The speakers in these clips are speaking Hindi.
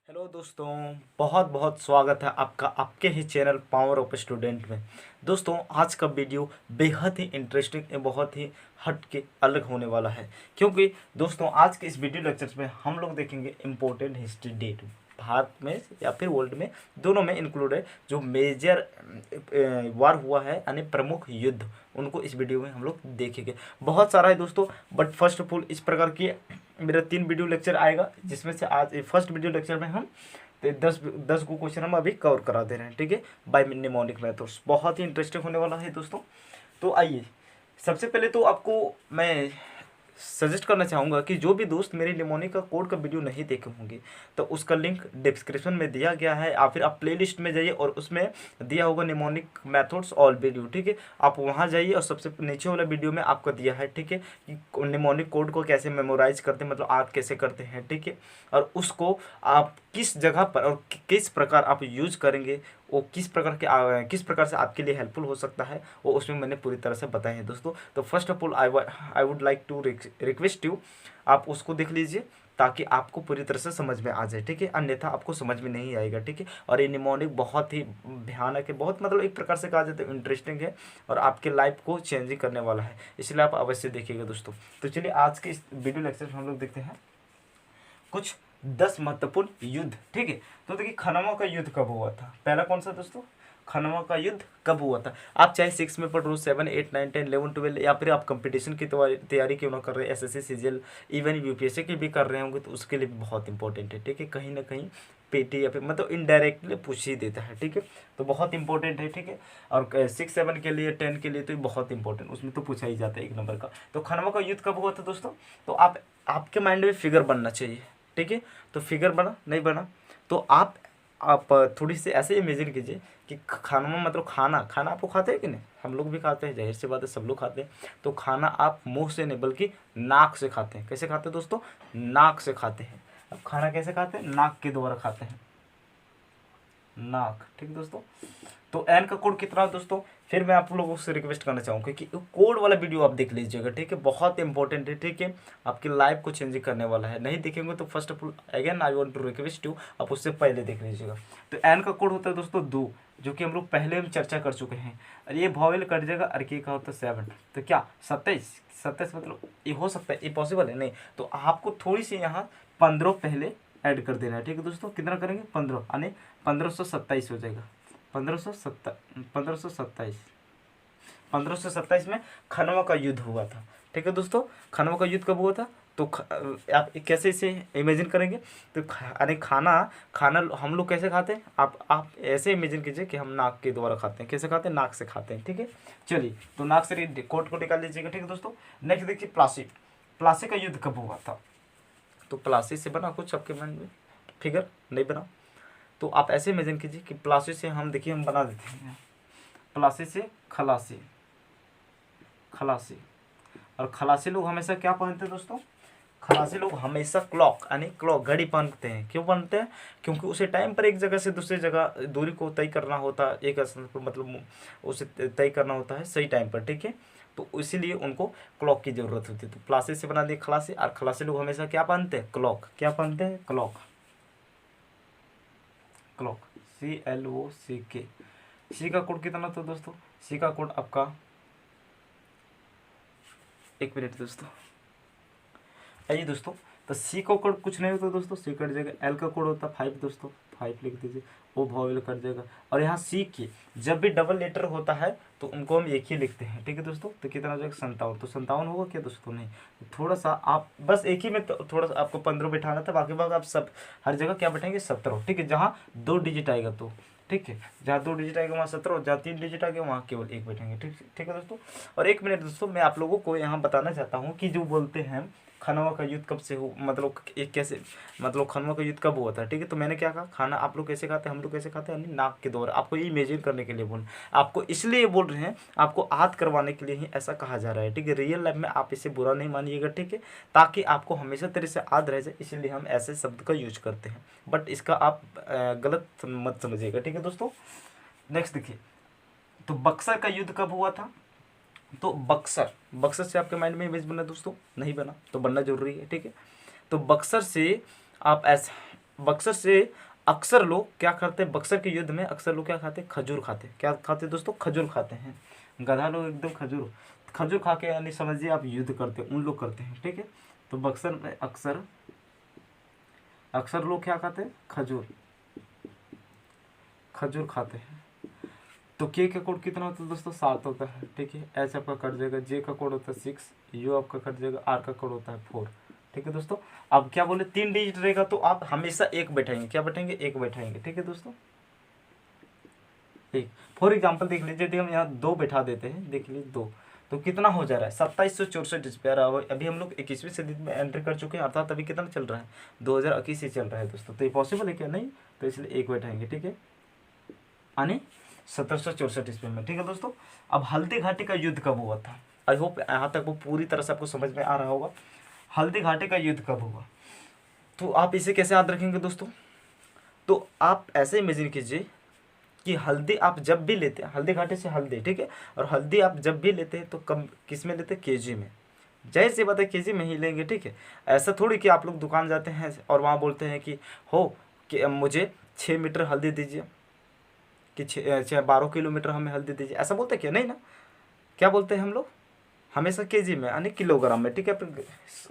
हेलो दोस्तों, बहुत बहुत स्वागत है आपका आपके ही चैनल पावर ऑफ स्टूडेंट में। दोस्तों, आज का वीडियो बेहद ही इंटरेस्टिंग एवं बहुत ही हट के अलग होने वाला है, क्योंकि दोस्तों आज के इस वीडियो लेक्चर में हम लोग देखेंगे इम्पोर्टेंट हिस्ट्री डेट भारत में या फिर वर्ल्ड में, दोनों में इंक्लूड है, जो मेजर वार हुआ है यानी प्रमुख युद्ध, उनको इस वीडियो में हम लोग देखेंगे। बहुत सारा है दोस्तों, बट फर्स्ट ऑफ ऑल इस प्रकार की मेरा 3 वीडियो लेक्चर आएगा, जिसमें से आज फर्स्ट वीडियो लेक्चर में हम तो 10 को क्वेश्चन हम अभी कवर करा दे रहे हैं, ठीक है, बाय निमोनिक मेथड्स। बहुत ही इंटरेस्टिंग होने वाला है दोस्तों। तो आइए, सबसे पहले तो आपको मैं सजेस्ट करना चाहूँगा कि जो भी दोस्त मेरे निमोनिक का कोड का वीडियो नहीं देखे होंगे तो उसका लिंक डिस्क्रिप्शन में दिया गया है, या फिर आप प्लेलिस्ट में जाइए और उसमें दिया होगा निमोनिक मेथड्स ऑल वीडियो, ठीक है। आप वहाँ जाइए और सबसे नीचे वाला वीडियो में आपको दिया है, ठीक है, कि निमोनिक कोड को कैसे मेमोराइज करते हैं, मतलब आप कैसे करते हैं, ठीक है, और उसको आप किस जगह पर और किस प्रकार आप यूज करेंगे, वो किस प्रकार से आपके लिए हेल्पफुल हो सकता है, वो उसमें मैंने पूरी तरह से बताया है दोस्तों। तो first of all I would like to request you, आप उसको देख लीजिए ताकि आपको पूरी तरह से समझ में आ जाए, ठीक है, अन्यथा आपको समझ में नहीं आएगा, ठीक है। और ये निमोनिक बहुत ही भयानक है, बहुत मतलब एक प्रकार से कहा जाए तो इंटरेस्टिंग है और आपके लाइफ को चेंजिंग करने वाला है, इसलिए आप अवश्य देखिएगा दोस्तों। तो चलिए आज के इस वीडियो लेक्चर में हम लोग देखते हैं कुछ 10 महत्वपूर्ण युद्ध, ठीक है। तो देखिए, खनवा का युद्ध कब हुआ था, पहला कौन सा दोस्तों, खनवा का युद्ध कब हुआ था। आप चाहे 6 में पढ़ रहे हो, 7, 8, 9, 10, 11, 12, या फिर आप कंपटीशन की तैयारी क्यों ना कर रहे हैं, एसएससी, सीजीएल, इवन यूपीएससी की भी कर रहे होंगे, तो उसके लिए भी बहुत इंपॉर्टेंट है, ठीक है। कहीं ना कहीं पेटी या फिर मतलब इनडायरेक्टली पूछ ही देता है, ठीक है, तो बहुत इंपॉर्टेंट है, ठीक है। और 6, 7 के लिए, 10 के लिए तो बहुत इंपॉर्टेंट, उसमें तो पूछा ही जाता है 1 नंबर का। तो खनवा का युद्ध कब हुआ था दोस्तों, तो आपके माइंड में फिगर बनना चाहिए, ठीक है। तो फिगर बना नहीं बना, तो आप थोड़ी सी ऐसे इमेजिन कीजिए कि खाना में मतलब खाना खाना आपको खाते हैं कि नहीं, हम लोग भी खाते हैं, जाहिर सी बात है सब लोग खाते हैं। तो खाना आप मुंह से नहीं बल्कि नाक से खाते हैं। कैसे खाते हैं दोस्तों, नाक से खाते हैं। अब खाना कैसे खाते हैं, नाक के द्वारा खाते हैं, नाक, ठीक है दोस्तों। तो एन का कोड कितना है दोस्तों, फिर मैं आप लोगों से रिक्वेस्ट करना चाहूँगा कि कोड वाला वीडियो आप देख लीजिएगा, ठीक है, बहुत इंपॉर्टेंट है, ठीक है, आपकी लाइफ को चेंज करने वाला है। नहीं देखेंगे तो first of all again I want to request you, आप उससे पहले देख लीजिएगा। तो एन का कोड होता है दोस्तों 2, जो कि हम लोग पहले में चर्चा कर चुके हैं। और ये वॉवेल कट जाएगा, और के का होता है 7, तो क्या 27 मतलब ये हो सकता है, ये पॉसिबल है नहीं, तो आपको थोड़ी सी यहाँ 15 पहले ऐड कर देना है, ठीक है दोस्तों। कितना करेंगे, 15, यानी 1527 हो जाएगा, 1527 में खनवा का युद्ध हुआ था, ठीक है दोस्तों। खनवा का युद्ध कब हुआ था, तो आप कैसे इसे इमेजिन करेंगे, तो यानी खाना खाना हम लोग कैसे खाते हैं, आप ऐसे इमेजिन कीजिए कि हम नाक के द्वारा खाते हैं। कैसे खाते हैं, नाक से खाते हैं, ठीक है। चलिए, तो नाक से कोट को निकाल लीजिएगा, ठीक है दोस्तों। नेक्स्ट देखिए, प्लासी का युद्ध कब हुआ था, तो प्लासी से बना कुछ आपके मन में फिगर नहीं बना, तो आप ऐसे इमेजिन कीजिए कि प्लासी से हम देखिए हम बना देते हैं, प्लासी से खलासी, और खलासी लोग हमेशा क्या पहनते हैं दोस्तों, खलासी लोग हमेशा क्लॉक यानी क्लॉक घड़ी पहनते हैं। क्यों पहनते हैं, क्योंकि उसे टाइम पर एक जगह से दूसरी जगह दूरी को तय करना होता है, एक मतलब उसे तय करना होता है सही टाइम पर, ठीक है, तो इसीलिए उनको क्लॉक की ज़रूरत होती है। तो प्लासी से बना दिए खलासी, और खलासी लोग हमेशा क्या पहनते हैं, क्लॉक, क्या पहनते हैं, क्लॉक, CLOCK। सी का कोड कितना था दोस्तों, सी का कोड आपका, एक मिनट दोस्तों, आइए दोस्तों, तो सी का कोड कुछ नहीं होता दोस्तों, सी कट जाएगा। एल का कोड होता है 5 दोस्तों, 5 लिख दीजिए, वो वॉवेल कट जाएगा। और यहाँ सी की जब भी डबल लेटर होता है तो उनको हम एक ही लिखते हैं, ठीक है दोस्तों। तो कितना हो जाएगा, 57, तो 57 होगा क्या दोस्तों, नहीं, तो थोड़ा सा आप बस एक ही में तो थोड़ा सा आपको 15 बैठाना था, बाकी बात आप सब हर जगह क्या बैठेंगे, 17, ठीक है, जहाँ 2 डिजिट आएगा तो, ठीक है, जहाँ 2 डिजिट आएगा वहाँ 17, जहाँ 3 डिजिट आएगा वहाँ केवल 1 बैठेंगे, ठीक है दोस्तों। और एक मिनट दोस्तों, मैं आप लोगों को यहाँ बताना चाहता हूँ कि जो बोलते हैं खनवा का युद्ध कब से हो, मतलब एक कैसे, मतलब खनवा का युद्ध कब हुआ था, ठीक है। तो मैंने क्या कहा, खाना आप लोग कैसे खाते हैं, हम लोग कैसे खाते हैं, यानी नाक के द्वारा। आपको ये इमेजिन करने के लिए आपको इसलिए बोल रहे हैं, आपको याद करवाने के लिए ही ऐसा कहा जा रहा है, ठीक है। रियल लाइफ में आप इसे बुरा नहीं मानिएगा, ठीक है, ताकि आपको हमेशा तरह से याद रह जाए, इसीलिए हम ऐसे शब्द का यूज करते हैं, बट इसका आप गलत मत समझिएगा, ठीक है दोस्तों। नेक्स्ट देखिए, तो बक्सर का युद्ध कब हुआ था, तो बक्सर से आपके माइंड में इमेज बना दोस्तों, नहीं बना, तो बनना जरूरी है, ठीक है। तो बक्सर से आप ऐसा बक्सर से अक्सर लोग क्या करते हैं, बक्सर के युद्ध में अक्सर लोग क्या खाते हैं, खजूर खाते हैं। क्या खाते हैं दोस्तों, खजूर खाते हैं। गधा लोग एकदम खजूर खजूर खा के यानी समझिए आप युद्ध करते हैं, उन लोग करते हैं, ठीक है। तो बक्सर में अक्सर अक्सर लोग क्या खाते हैं, खजूर खाते हैं। तो के का कोड कितना होता है दोस्तों, 7 होता है, ठीक है। एच आपका कट जाएगा, जे का कोड होता है 6, यू आपका कट जाएगा, आर का कोड होता है 4, ठीक है दोस्तों। अब क्या बोले, 3 डिजिट रहेगा तो आप हमेशा एक बैठाएंगे, क्या बैठाएंगे, एक बैठाएंगे, ठीक है दोस्तों। एक फॉर एग्जाम्पल देख लीजिए, यदि हम यहाँ 2 बैठा देते हैं, देख लीजिए 2, तो कितना हो जा रहा है, 2764 स्क्वायर आवर। अभी हम लोग 21वीं सदी में एंट्री कर चुके हैं, अर्थात अभी कितना चल रहा है, 2021 से चल रहा है दोस्तों। तो ये पॉसिबल है क्या, नहीं, तो इसलिए एक बैठाएंगे, ठीक है, यानी 1764 ईस्वी में, ठीक है दोस्तों। अब हल्दी घाटी का युद्ध कब हुआ था, आई होप यहाँ तक वो पूरी तरह से आपको समझ में आ रहा होगा। हल्दी घाटी का युद्ध कब हुआ, तो आप इसे कैसे याद रखेंगे दोस्तों, तो आप ऐसे इमेजिन कीजिए कि हल्दी आप जब भी लेते हैं, हल्दी घाटी से हल्दी, ठीक है, और हल्दी आप जब भी लेते हैं तो कम किस में लेते हैं, केजी में। जाहिर सी बात है केजी में ही लेंगे, ठीक है। ऐसा थोड़ी कि आप लोग दुकान जाते हैं और वहाँ बोलते हैं कि हो कि मुझे 6 मीटर हल्दी दीजिए, कि 12 किलोमीटर हमें हल्दी दीजिए, ऐसा बोलते हैं क्या, नहीं ना। क्या बोलते हैं हम लोग, हमेशा केजी में यानी किलोग्राम में, ठीक है,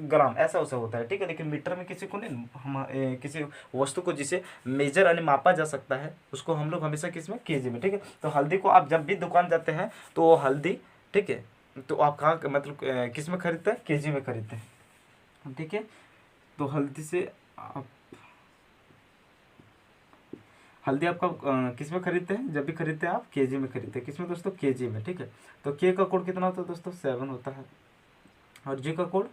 ग्राम ऐसा वैसा होता है, ठीक है। लेकिन मीटर में किसी को नहीं, हम किसी वस्तु को जिसे मेजर यानी मापा जा सकता है उसको हम लोग हमेशा किस में, केजी में, ठीक है। तो हल्दी को आप जब भी दुकान जाते हैं तो वो हल्दी, ठीक है, तो आप कहाँ मतलब किस में खरीदते हैं, केजी में खरीदते हैं, ठीक है। तो हल्दी से आप हल्दी आपका किस में खरीदते हैं, जब भी खरीदते हैं आप केजी में खरीदते हैं, किस में दोस्तों, केजी में, ठीक है। तो के का कोड कितना होता है दोस्तों, 7 होता है, और जे का कोड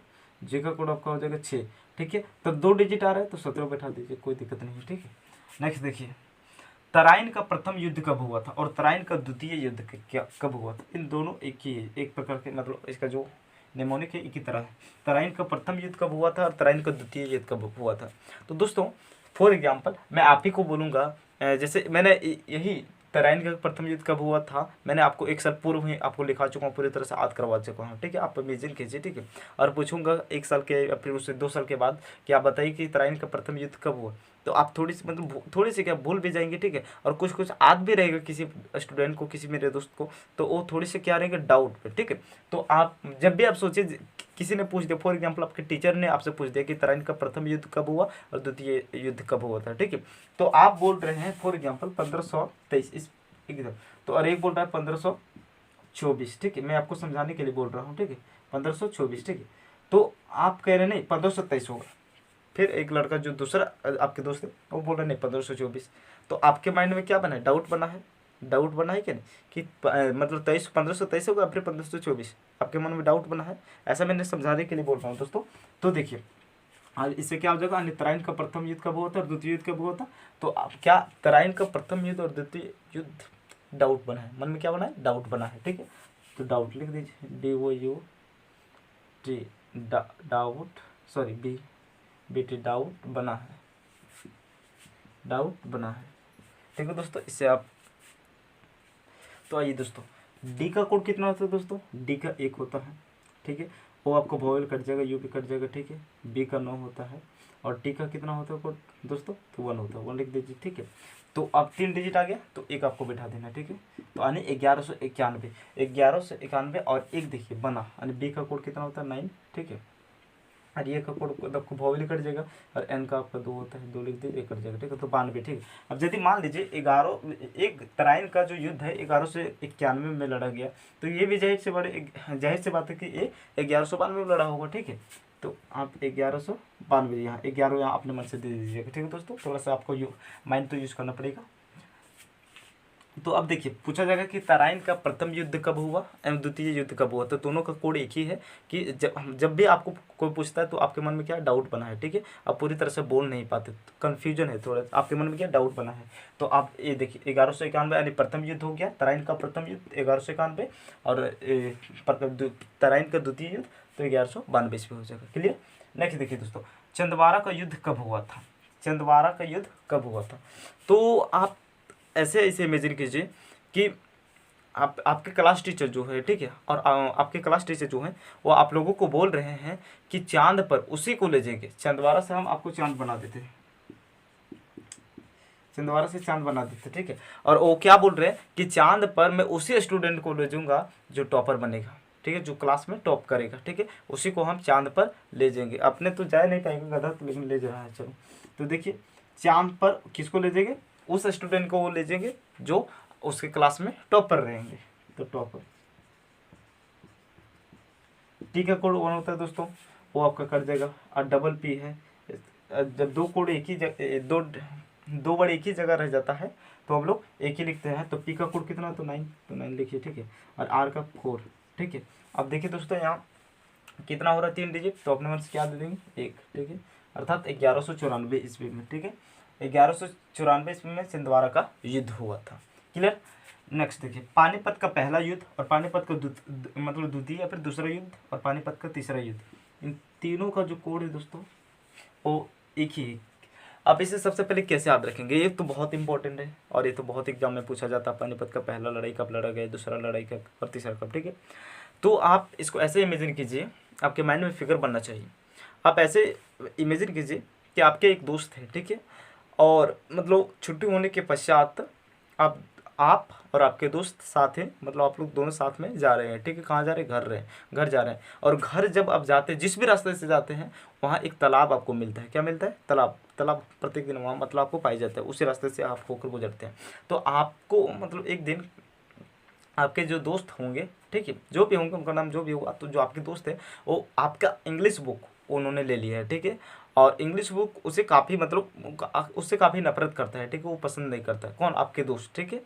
आपका हो जाएगा 6, ठीक है। तो 2 डिजिट आ रहा है तो 17 बैठा दीजिए, कोई दिक्कत नहीं है, ठीक है। नेक्स्ट देखिए, तराइन का प्रथम युद्ध कब हुआ था और तराइन का द्वितीय युद्ध क्या कब हुआ था, इन दोनों एक ही है, एक प्रकार के मतलब इसका जो निमोनिक है एक ही तरह है। तराइन का प्रथम युद्ध कब हुआ था और तराइन का द्वितीय युद्ध कब हुआ था। तो दोस्तों फॉर एग्जाम्पल मैं आप ही को बोलूँगा, जैसे मैंने यही तराइन का प्रथम युद्ध कब हुआ था मैंने आपको 1 साल पूर्व ही आपको लिखा चुका हूँ, पूरी तरह से याद करवा चुका हूँ, ठीक है। आप इमेजिन कीजिए, ठीक है, और पूछूंगा 1 साल के या फिर उससे 2 साल के बाद कि आप बताइए कि तराइन का प्रथम युद्ध कब हुआ, तो आप थोड़ी सी मतलब थोड़ी सी क्या भूल भी जाएंगे, ठीक है। और कुछ कुछ याद भी रहेगा किसी स्टूडेंट को, किसी मेरे दोस्त को, तो वो थोड़ी सी क्या रहेंगे, डाउट पे, ठीक है। तो आप जब भी आप सोचिए, किसी ने पूछ दिया, फॉर एग्जाम्पल आपके टीचर ने आपसे पूछ दिया कि तराइन का प्रथम युद्ध कब हुआ और द्वितीय युद्ध कब हुआ था, ठीक है। तो आप बोल रहे हैं फॉर एग्जाम्पल 1523 इस एकदम, तो और एक बोल रहा है 1524, ठीक है। मैं आपको समझाने के लिए बोल रहा हूँ, ठीक है, 1524, ठीक है। तो आप कह रहे नहीं 1523 होगा, फिर एक लड़का जो दूसरा आपके दोस्त है वो बोल रहे नहीं 1524, तो आपके माइंड में क्या बना है, डाउट बना है, डाउट बना है क्या नहीं कि मतलब 1523 होगा फिर 1524, आपके मन में डाउट बना है। ऐसा मैंने समझाने के लिए बोल रहा हूँ दोस्तों। तो देखिए इससे क्या हो जाएगा, तराइन का प्रथम युद्ध कब हुआ था और द्वितीय युद्ध कब हुआ था, तो अब क्या तराइन का प्रथम युद्ध और द्वितीय युद्ध डाउट बना है, मन में क्या बना है, डाउट बना है, ठीक है। तो डाउट लिख दीजिए, DOUT, doubt, sorry BT doubt बना है, डाउट बना है, ठीक है दोस्तों। इससे आप, तो आइए दोस्तों, डी का कोड कितना होता है दोस्तों, डी का 1 होता है, ठीक है। ओ आपको वोवेल कट जाएगा, यू भी कट जाएगा, ठीक है। बी का 9 होता है और टी का कितना होता है कोड दोस्तों, तो 1 होता है, 1 लिख दीजिए, ठीक है। तो अब 3 डिजिट आ गया तो एक आपको बैठा देना, ठीक है। तो यानी 1191 और एक देखिए बना, यानी बी का कोड कितना होता है, 9, ठीक है। और ये का कोड आपको वोवेल कट जाएगा और एन का आपका 2 होता है, 2 लिख दीजिए, 1 कट जाएगा, ठीक है। तो 92, ठीक है। अब यदि मान लीजिए 11 एक तराइन का जो युद्ध है 11 से 91 में लड़ा गया, तो ये भी जाहिर से बात है कि ये 1192 में लड़ा होगा, ठीक है। तो आप 1192 यहाँ 11 यहाँ अपने मन से दे दीजिएगा, ठीक है दोस्तों। थोड़ा सा आपको माइंड तो यूज़ करना पड़ेगा। तो अब देखिए पूछा जाएगा कि तराइन का प्रथम युद्ध कब हुआ एवं द्वितीय युद्ध कब हुआ, तो दोनों का कोड एक ही है कि जब भी आपको कोई पूछता है तो आपके मन में क्या डाउट बना है, ठीक है। आप पूरी तरह से बोल नहीं पाते, कन्फ्यूजन है थोड़ा, आपके मन में क्या डाउट बना है। तो आप ये देखिए 1191 यानी प्रथम युद्ध हो गया, तराइन का प्रथम युद्ध 1191 और तराइन का द्वितीय युद्ध तो 1192 ईस्वी हो जाएगा, क्लियर। नेक्स्ट देखिए दोस्तों, चंदवारा का युद्ध कब हुआ था, चंदवारा का युद्ध कब हुआ था। तो आप ऐसे इमेजिन कीजिए कि आपके क्लास टीचर जो है, ठीक है, और आपके क्लास टीचर जो हैं वो आप लोगों को बोल रहे हैं कि चांद पर उसी को ले जाएंगे, चंदवारा से हम आपको चांद बना देते हैं, छिंदवाड़ा से चांद बना देते, ठीक है। और वो क्या बोल रहे हैं कि चांद पर मैं उसी स्टूडेंट को ले जाऊँगा जो टॉपर बनेगा, ठीक है, जो क्लास में टॉप करेगा, ठीक है, उसी को हम चांद पर ले जाएंगे। अपने तो जा नहीं पाएंगे गधा, तो लेकिन ले जा रहा है। चलो तो देखिए, चांद पर किसको ले जाएंगे, उस स्टूडेंट को वो ले जाएंगे जो उसके क्लास में टॉपर रहेंगे। तो टॉपर, टी का कोड 1 होता है दोस्तों, वो आपका कर जाएगा। और डबल पी है, जब दो कोड एक ही जगह, दो वर्ड एक ही जगह रह जाता है तो हम लोग एक ही लिखते हैं। तो पी का कोड कितना, तो 9, तो 9 लिखिए, ठीक है। और आर का 4, ठीक है। अब देखिए दोस्तों, यहाँ कितना हो रहा है 3 डिजिट, तो अपने मन से क्या दे देंगे 1, ठीक है। अर्थात 1194 ईस्वी में, ठीक है, 1194 ईस्वी में छिंदवाड़ा का युद्ध हुआ था। क्लियर। नेक्स्ट देखिए, पानीपत का पहला युद्ध और पानीपत का मतलब द्वितीय या फिर दूसरा युद्ध और पानीपत का तीसरा युद्ध, इन तीनों का जो कोड है दोस्तों वो एक ही है। अब इसे सबसे पहले कैसे याद रखेंगे, ये तो बहुत इंपॉर्टेंट है और ये तो बहुत एग्जाम में पूछा जाता है। पानीपत का पहला लड़ाई कब लड़ा गया, दूसरा लड़ाई कब और तीसरा कब, ठीक है। तो आप इसको ऐसे इमेजिन कीजिए, आपके माइंड में फिगर बनना चाहिए। आप ऐसे इमेजिन कीजिए कि आपके एक दोस्त है, ठीक है, और मतलब छुट्टी होने के पश्चात आप और आपके दोस्त साथ हैं, मतलब आप लोग दोनों साथ में जा रहे हैं, ठीक है। कहाँ जा रहे हैं, घर जा रहे हैं। और घर जब आप जाते हैं, जिस भी रास्ते से जाते हैं, वहाँ एक तालाब आपको मिलता है। क्या मिलता है, तालाब। तालाब प्रत्येक दिन वहाँ मतलब आपको पाई जाता है, उसी रास्ते से आप होकर गुजरते हैं। तो आपको मतलब एक दिन आपके जो दोस्त होंगे, ठीक है, जो भी होंगे उनका नाम जो भी होगा, तो जो आपके दोस्त है वो आपका इंग्लिश बुक उन्होंने ले लिया है, ठीक है। और इंग्लिश बुक उसे काफ़ी मतलब उससे काफ़ी नफरत करता है, ठीक है, वो पसंद नहीं करता है। कौन, आपके दोस्त, ठीक है।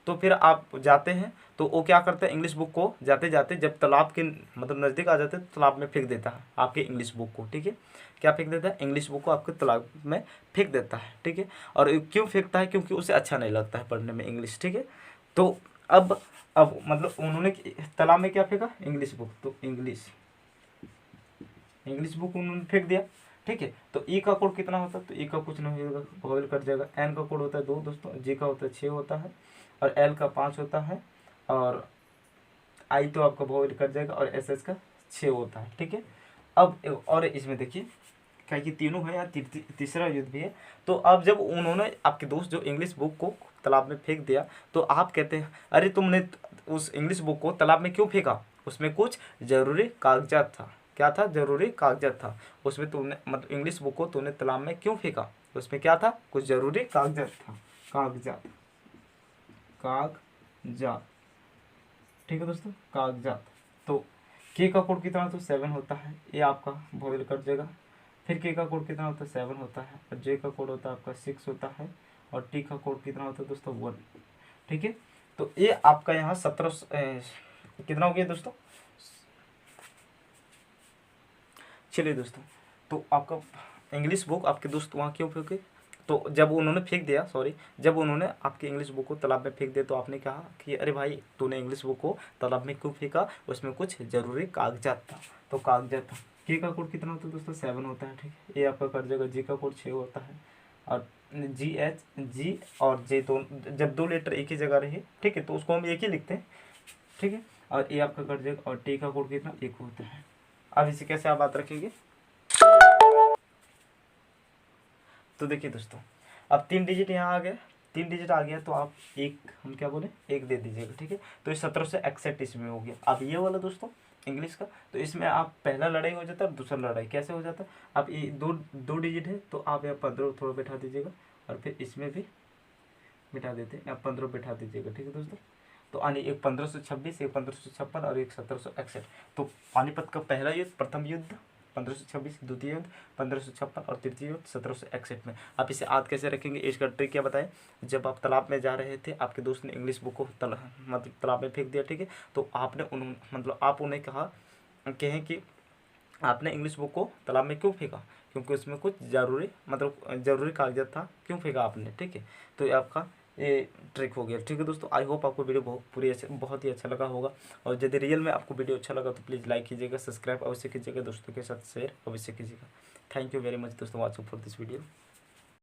तो फिर आप जाते हैं तो वो क्या करता है, इंग्लिश बुक को जाते जाते जब तालाब के मतलब नज़दीक आ जाते हैं, तालाब में फेंक देता है आपके इंग्लिश बुक को, ठीक है। क्या फेंक देता है, इंग्लिश बुक को आपके तालाब में फेंक देता है, ठीक है। और क्यों फेंकता है, क्योंकि उसे अच्छा नहीं लगता है पढ़ने में इंग्लिश, ठीक है। तो अब मतलब उन्होंने तालाब में क्या फेंका, इंग्लिश बुक, तो इंग्लिश बुक उन्होंने फेंक दिया, ठीक है। तो ई का कोड कितना होता है, तो ई का कुछ नहीं होगा, वॉवेल कट जाएगा। एन का कोड होता है 2 दोस्तों, जी का होता है 6 होता है, और एल का 5 होता है, और आई तो आपका वॉवेल कट जाएगा, और एस एस का 6 होता है, ठीक है। अब और इसमें देखिए क्या कि तीनों है, यहाँ तीसरा युद्ध भी है। तो अब जब उन्होंने आपके दोस्त जो इंग्लिश बुक को तालाब में फेंक दिया, तो आप कहते हैं अरे तुमने उस इंग्लिश बुक को तालाब में क्यों फेंका, उसमें कुछ ज़रूरी कागजात था। क्या था, ज़रूरी कागजात था उसमें। तुमने मतलब इंग्लिश बुक को तुमने तालाब में क्यों फेंका, उसमें क्या था, कुछ ज़रूरी कागजात था, कागजात, ठीक है दोस्तों, कागजात। तो के का कोड कितना, तो 7 होता है, ये आपका वॉवेल कट जाएगा। फिर के का कोड कितना होता है, 7 होता है, और जे का कोड होता है आपका 6 होता है, और टी का कोड कितना होता है दोस्तों 1, ठीक है। तो ये आपका यहाँ 17 कितना हो गया दोस्तों। चलिए दोस्तों, तो आपका इंग्लिश बुक आपके दोस्त वहाँ क्यों फेंके, तो जब उन्होंने फेंक दिया, जब उन्होंने आपकी इंग्लिश बुक को तालाब में फेंक दिया, तो आपने कहा कि अरे भाई तूने इंग्लिश बुक को तालाब में क्यों फेंका, उसमें कुछ ज़रूरी कागजात था। तो कागजात था। के का कोड कितना होता है दोस्तों, 7 होता है, ठीक है, ये आपका कर जाएगा। जी का कोड 6 होता है, और जी और जे दोनों जब 2 लेटर एक ही जगह रहे, ठीक है, तो उसको हम एक ही लिखते हैं, ठीक है। और ये आपका कर जाएगा, और टी का कोड कितना 1 होता है। अब इसे कैसे आप बात रखेंगे, तो देखिए दोस्तों, अब 3 डिजिट यहाँ आ गया, 3 डिजिट आ गया, तो आप एक, हम क्या बोले, 1 दे दीजिएगा, ठीक है। तो ये 1761 इसमें हो गया। अब ये वाला दोस्तों इंग्लिश का, तो इसमें आप पहला लड़ाई हो जाता है और दूसरा लड़ाई कैसे हो जाता है। अब ये दो डिजिट है, तो आप यहाँ 15 थोड़ा बैठा दीजिएगा, और फिर इसमें भी बिठा देते हैं, आप 15 बैठा दीजिएगा, ठीक है दोस्तों। तो यानी एक 1526, एक 1556 और एक 1761। तो पानीपत का पहला युद्ध, प्रथम युद्ध 1526, द्वितीय युद्ध 1556 और तृतीय युद्ध 1761 में। आप इसे याद कैसे रखेंगे, इसका ट्रिक क्या बताएं। जब आप तालाब में जा रहे थे, आपके दोस्त ने इंग्लिश बुक को मतलब तालाब में फेंक दिया, ठीक है, तो आपने मतलब आप उन्हें कहें कि आपने इंग्लिश बुक को तालाब में क्यों फेंका, क्योंकि उसमें कुछ ज़रूरी कागजात था, क्यों फेंका आपने, ठीक है। तो ये आपका ये ट्रिक हो गया, ठीक है दोस्तों। आई होप आपको वीडियो बहुत ही अच्छा लगा होगा, और यदि रियल में आपको वीडियो अच्छा लगा तो प्लीज़ लाइक कीजिएगा, सब्सक्राइब अवश्य कीजिएगा, दोस्तों के साथ शेयर अवश्य कीजिएगा। थैंक यू वेरी मच दोस्तों वॉचिंग फॉर दिस वीडियो।